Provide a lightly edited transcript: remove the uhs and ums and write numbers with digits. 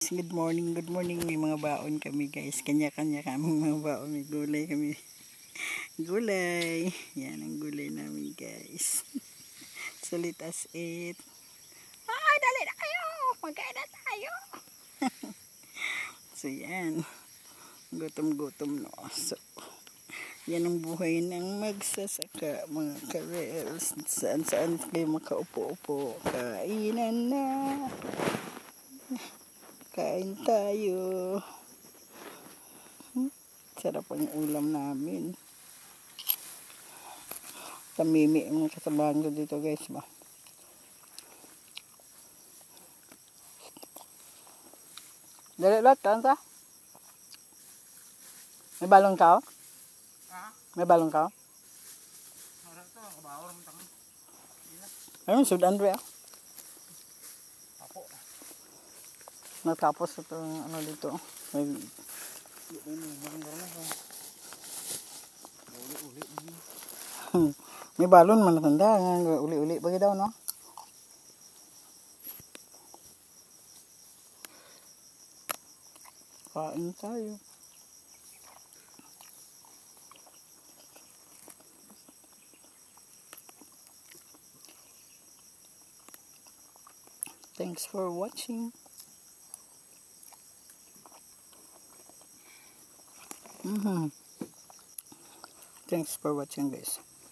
Good morning. May mga baon kami guys. Kanya-kanya kaming mga baon. May gulay kami. Gulay. Yan ang gulay namin guys. So let us eat. Ay, dali na kayo. Magkain na tayo. So yan. Gutom-gutom no. So, yan ang buhay ng magsasaka mga karels. Saan-saan kayo makaupo-upo. Kainan na. Kain tayo. Sarap ang ulam namin. Tamimi ang kasabahan ko dito guys ba. Dali lot, kansa? May balong ka? May balong ka? Ayun, sudan ba? Natapos ito ano dito. May balon man natanda. Uli-uli bagi daw no? Kain tayo. Thanks for watching. Thanks for watching guys.